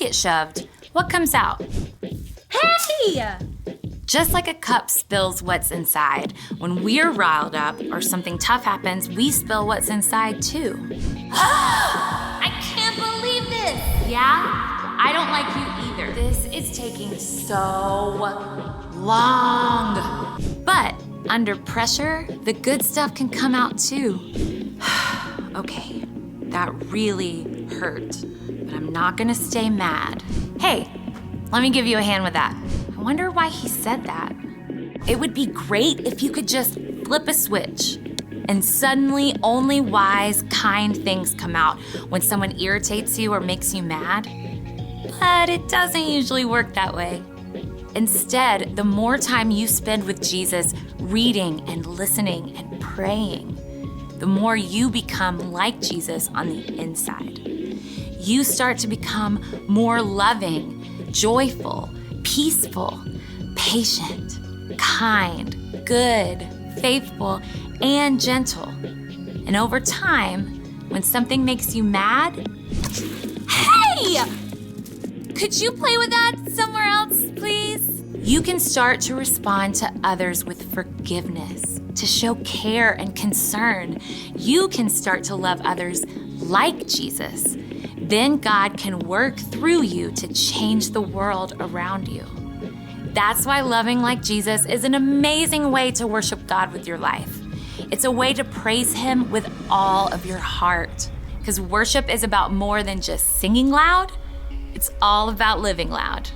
get shoved, what comes out? Hey! Just like a cup spills what's inside, when we're riled up or something tough happens, we spill what's inside too. I can't believe this! Yeah? I don't like you either. This is taking so long. But under pressure, the good stuff can come out too. Okay, that really hurt, but I'm not gonna stay mad. Hey, let me give you a hand with that. I wonder why he said that. It would be great if you could just flip a switch and suddenly only wise, kind things come out when someone irritates you or makes you mad. But it doesn't usually work that way. Instead, the more time you spend with Jesus reading and listening and praying, the more you become like Jesus on the inside. You start to become more loving, joyful, peaceful, patient, kind, good, faithful, and gentle. And over time, when something makes you mad, hey! Could you play with that somewhere else, please? You can start to respond to others with forgiveness, to show care and concern. You can start to love others like Jesus. Then God can work through you to change the world around you. That's why loving like Jesus is an amazing way to worship God with your life. It's a way to praise Him with all of your heart. Because worship is about more than just singing loud. It's all about living loud.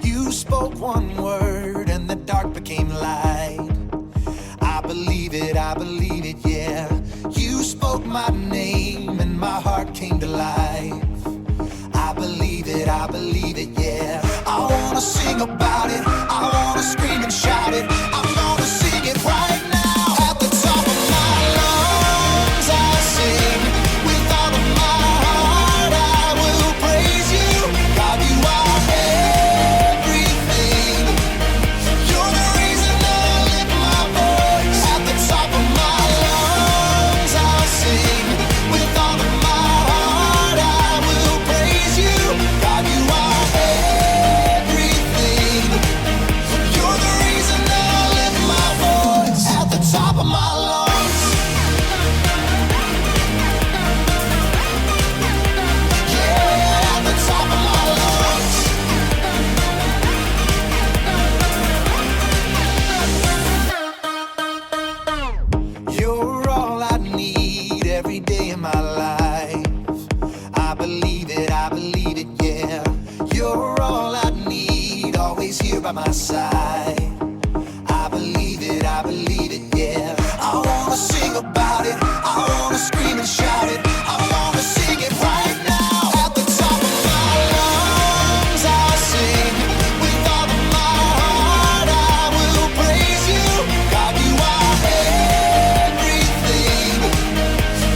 You spoke one word and the dark became light. I believe it, yeah. You spoke my name and my heart came to life. I believe it, yeah. I wanna sing about it, I wanna scream and shout it. I'm gonna sing it right now. At the top of my lungs I sing. With all of my heart I will praise you. God, you are everything. You're the reason I lift my voice. At the top of my lungs I'll sing. With all of my heart I will praise you. God, you are everything. You're the reason I lift my voice. At the top of my lungs. Yeah, at the top of my lungs. You're all I need every day of my life. I believe it, yeah. You're all I need, always here by my side. I believe it, yeah. I wanna sing about it, I wanna scream and shout it. I wanna sing it right now. At the top of my lungs I'll sing. With all of my heart I will praise you. God, you are everything.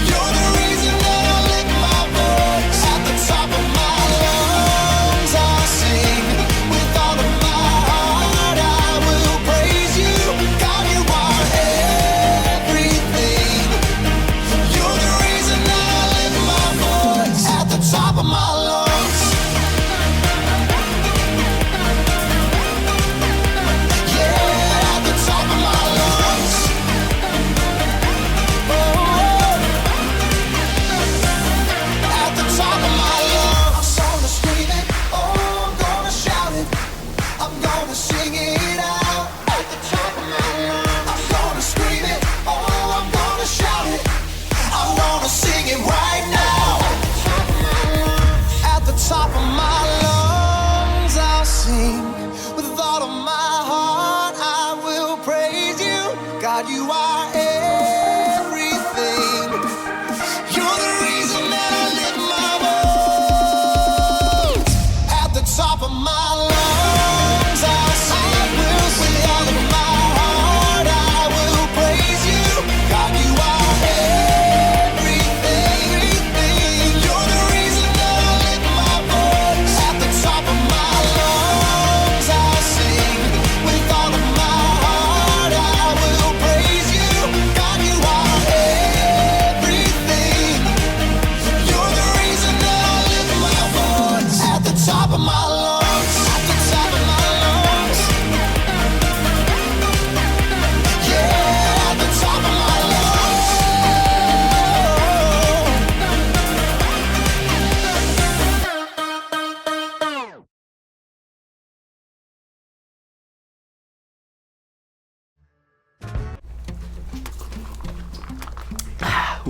You're the reason that I lift my voice. At the top of my lungs I'll sing. With all of my heart I will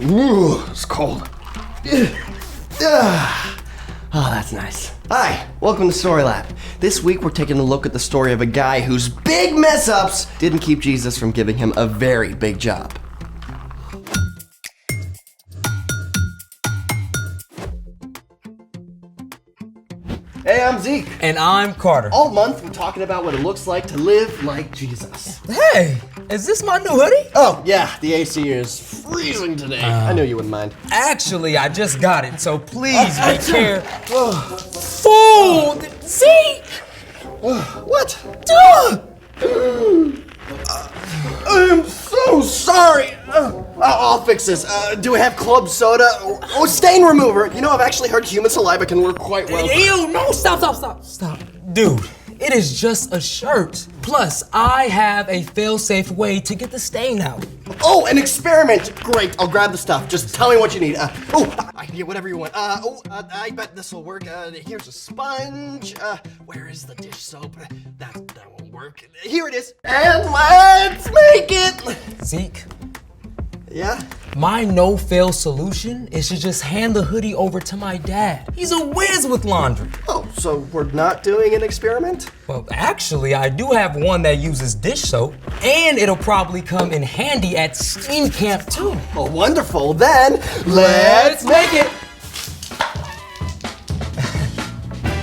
Ooh, it's cold. Oh, that's nice. Hi, welcome to Story Lab. This week we're taking a look at the story of a guy whose big mess-ups didn't keep Jesus from giving him a very big job. Hey, I'm Zeke. And I'm Carter. All month we're talking about what it looks like to live like Jesus. Hey, is this my new hoodie? Oh, yeah, the AC is freezing today. I knew you wouldn't mind. Actually, I just got it, so please be careful. Fool! Zeke! What? I am so sorry. I'll fix this. Do we have club soda? Oh, stain remover. You know, I've actually heard human saliva can work quite well. Ew, no, stop. Dude, it is just a shirt. Plus, I have a fail-safe way to get the stain out. Oh, an experiment. Great, I'll grab the stuff. Just tell me what you need. I can get whatever you want. I bet this will work. Here's a sponge. Where is the dish soap? That won't work. Here it is. And let's make it. Zeke, Yeah? my no-fail solution is to just hand the hoodie over to my dad. He's a whiz with laundry. Oh, so we're not doing an experiment? Well, actually, I do have one that uses dish soap, and it'll probably come in handy at steam camp too. Oh, wonderful. Then let's make it.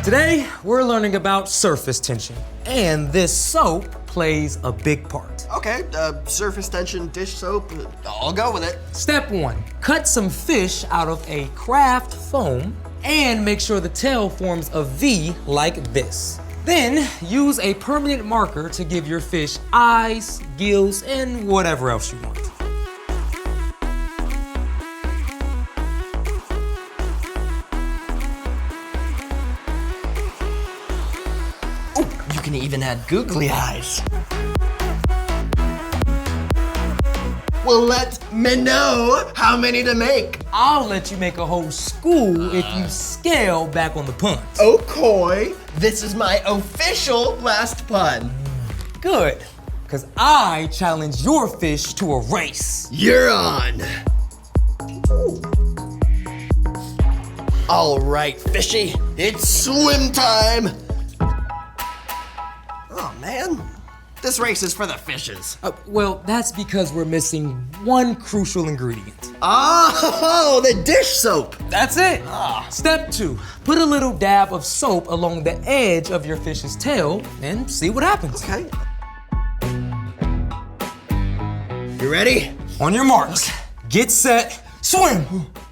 Today, we're learning about surface tension, and this soap plays a big part. Okay, surface tension, dish soap, I'll go with it. Step 1, cut some fish out of a craft foam and make sure the tail forms a V like this. Then, use a permanent marker to give your fish eyes, gills, and whatever else you want. You can even add googly eyes. Well, let me know how many to make. I'll let you make a whole school if you scale back on the puns. Okay, this is my official last pun. Good, because I challenge your fish to a race. You're on. All right, fishy, it's swim time. Oh, man. This race is for the fishes. Well, that's because we're missing one crucial ingredient. Oh, the dish soap. That's it. Step 2, put a little dab of soap along the edge of your fish's tail and see what happens. Okay. You ready? On your marks, get set, swim.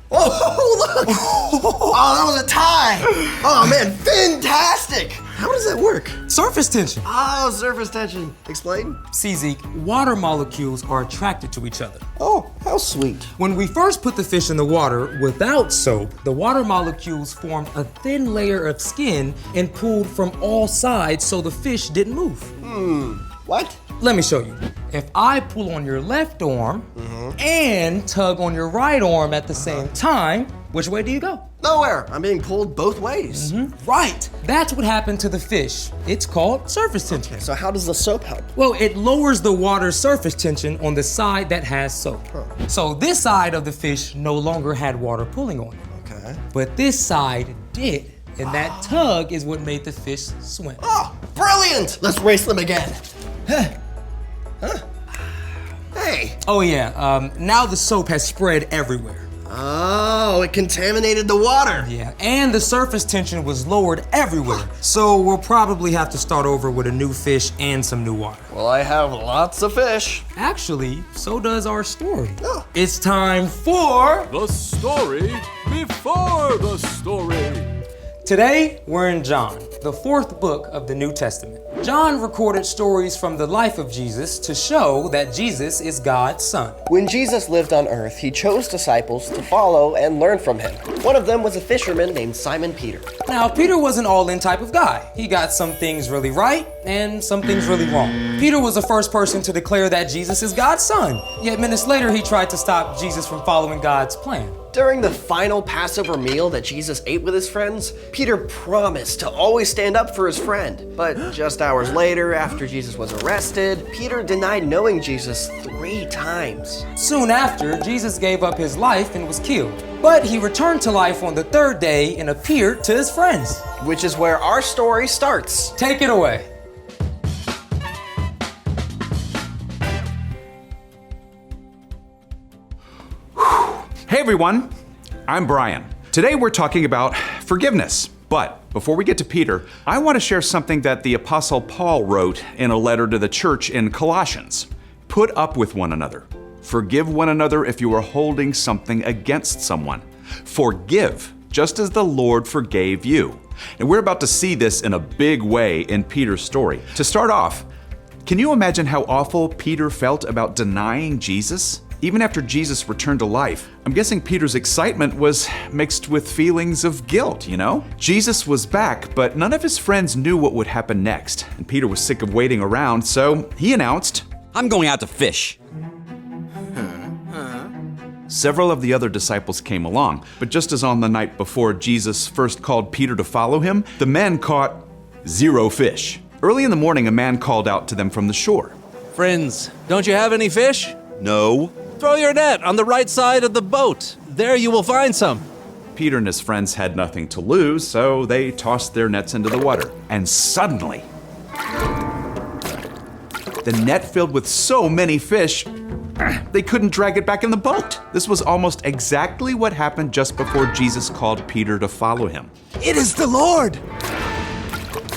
Oh, look! Oh, that was a tie! Oh, man, fantastic! How does that work? Surface tension. Oh, surface tension. Explain? See, Zeke, water molecules are attracted to each other. Oh, how sweet. When we first put the fish in the water without soap, the water molecules formed a thin layer of skin and pulled from all sides so the fish didn't move. What? Let me show you. If I pull on your left arm and tug on your right arm at the same time, which way do you go? Nowhere. I'm being pulled both ways. Right. That's what happened to the fish. It's called surface tension. So how does the soap help? Well, it lowers the water's surface tension on the side that has soap. So this side of the fish no longer had water pulling on it. Okay. But this side did. And that tug is what made the fish swim. Oh, brilliant! Let's race them again. Huh? Hey. Oh yeah, now the soap has spread everywhere. Oh, it contaminated the water. Yeah, and the surface tension was lowered everywhere. So we'll probably have to start over with a new fish and some new water. Well, I have lots of fish. Actually, so does our story. Oh. It's time for... The story before the story. Today, we're in John, the 4th book of the New Testament. John recorded stories from the life of Jesus to show that Jesus is God's son. When Jesus lived on earth, he chose disciples to follow and learn from him. One of them was a fisherman named Simon Peter. Now, Peter was an all-in type of guy. He got some things really right and some things really wrong. Peter was the first person to declare that Jesus is God's son. Yet minutes later, he tried to stop Jesus from following God's plan. During the final Passover meal that Jesus ate with his friends, Peter promised to always stand up for his friend. But just hours later, after Jesus was arrested, Peter denied knowing Jesus 3 times. Soon after, Jesus gave up his life and was killed. But he returned to life on the 3rd day and appeared to his friends. Which is where our story starts. Take it away. Hey everyone, I'm Brian. Today we're talking about forgiveness. But before we get to Peter, I want to share something that the Apostle Paul wrote in a letter to the church in Colossians. Put up with one another. Forgive one another if you are holding something against someone. Forgive, just as the Lord forgave you. And we're about to see this in a big way in Peter's story. To start off, can you imagine how awful Peter felt about denying Jesus? Even after Jesus returned to life, I'm guessing Peter's excitement was mixed with feelings of guilt, you know? Jesus was back, but none of his friends knew what would happen next, and Peter was sick of waiting around, so he announced, I'm going out to fish. Several of the other disciples came along, but just as on the night before Jesus first called Peter to follow him, the men caught 0 fish. Early in the morning, a man called out to them from the shore. Friends, don't you have any fish? No. Throw your net on the right side of the boat. There you will find some. Peter and his friends had nothing to lose, so they tossed their nets into the water. And suddenly, the net filled with so many fish, they couldn't drag it back in the boat. This was almost exactly what happened just before Jesus called Peter to follow him. It is the Lord!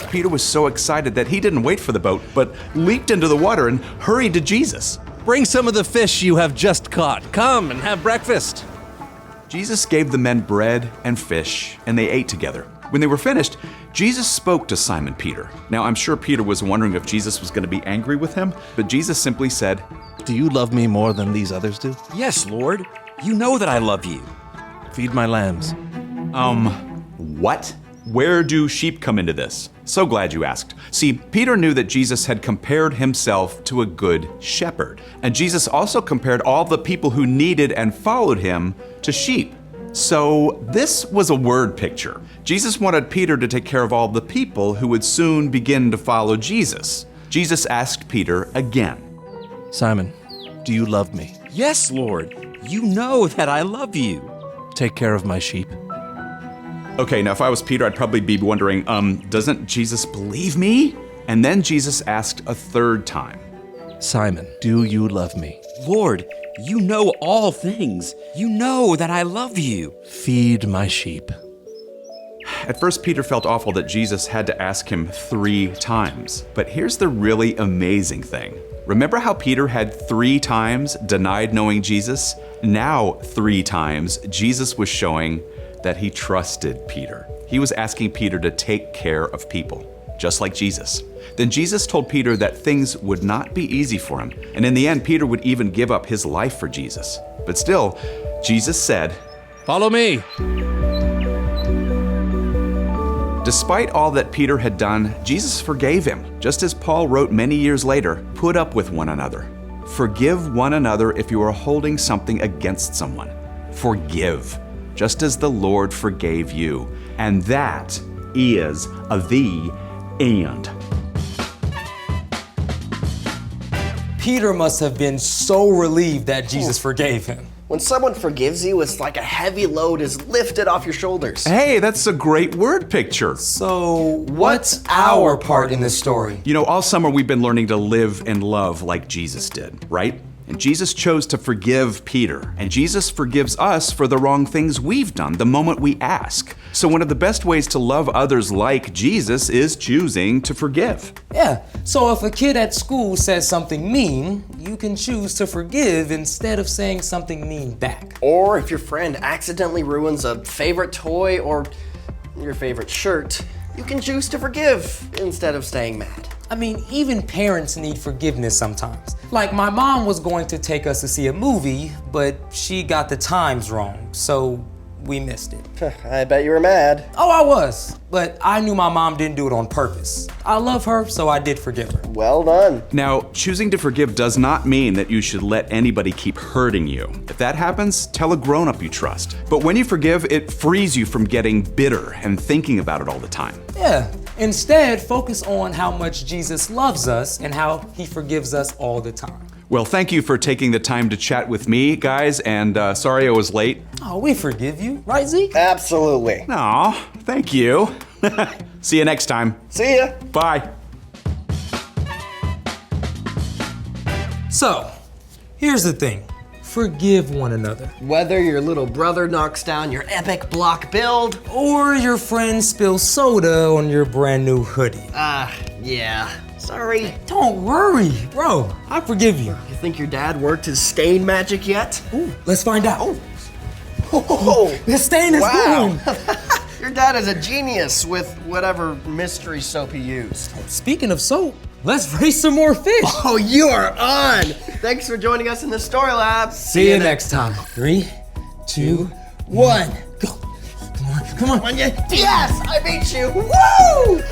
Peter was so excited that he didn't wait for the boat, but leaped into the water and hurried to Jesus. Bring some of the fish you have just caught. Come and have breakfast. Jesus gave the men bread and fish, and they ate together. When they were finished, Jesus spoke to Simon Peter. Now, I'm sure Peter was wondering if Jesus was going to be angry with him, but Jesus simply said, Do you love me more than these others do? Yes, Lord. You know that I love you. Feed my lambs. What? Where do sheep come into this? So glad you asked. See, Peter knew that Jesus had compared himself to a good shepherd. And Jesus also compared all the people who needed and followed him to sheep. So this was a word picture. Jesus wanted Peter to take care of all the people who would soon begin to follow Jesus. Jesus asked Peter again. Simon, do you love me? Yes, Lord. You know that I love you. Take care of my sheep. Okay, now if I was Peter, I'd probably be wondering, doesn't Jesus believe me? And then Jesus asked a 3rd time. Simon, do you love me? Lord, you know all things. You know that I love you. Feed my sheep. At first, Peter felt awful that Jesus had to ask him 3 times. But here's the really amazing thing. Remember how Peter had 3 times denied knowing Jesus? Now, 3 times, Jesus was showing that he trusted Peter. He was asking Peter to take care of people, just like Jesus. Then Jesus told Peter that things would not be easy for him, and in the end, Peter would even give up his life for Jesus. But still, Jesus said, Follow me. Despite all that Peter had done, Jesus forgave him, just as Paul wrote many years later, put up with one another. Forgive one another if you are holding something against someone. Forgive, just as the Lord forgave you. And that is the end. Peter must have been so relieved that Jesus forgave him. When someone forgives you, it's like a heavy load is lifted off your shoulders. Hey, that's a great word picture. So, what's our part in this story? You know, all summer we've been learning to live and love like Jesus did, right? And Jesus chose to forgive Peter. And Jesus forgives us for the wrong things we've done the moment we ask. So one of the best ways to love others like Jesus is choosing to forgive. Yeah, so if a kid at school says something mean, you can choose to forgive instead of saying something mean back. Or if your friend accidentally ruins a favorite toy or your favorite shirt, you can choose to forgive instead of staying mad. I mean, even parents need forgiveness sometimes. Like my mom was going to take us to see a movie, but she got the times wrong. So we missed it. I bet you were mad. Oh, I was, but I knew my mom didn't do it on purpose. I love her, so I did forgive her. Well done. Now, choosing to forgive does not mean that you should let anybody keep hurting you. If that happens, tell a grown-up you trust. But when you forgive, it frees you from getting bitter and thinking about it all the time. Yeah, instead, focus on how much Jesus loves us and how he forgives us all the time. Well, thank you for taking the time to chat with me, guys, and sorry I was late. Oh, we forgive you, right, Zeke? Absolutely. Aw, thank you. See you next time. See ya. Bye. So, here's the thing. Forgive one another. Whether your little brother knocks down your epic block build, Or your friend spills soda on your brand new hoodie. yeah. Sorry. Don't worry, bro. I forgive you. You think your dad worked his stain magic yet? Ooh, let's find out. Oh, The stain is wow. gone. Your dad is a genius with whatever mystery soap he used. Speaking of soap, let's raise some more fish. Oh, you are on! Thanks for joining us in the Story Lab. See you next time. 3, 2, 1, go. Come on, come on. Yes, I beat you. Woo!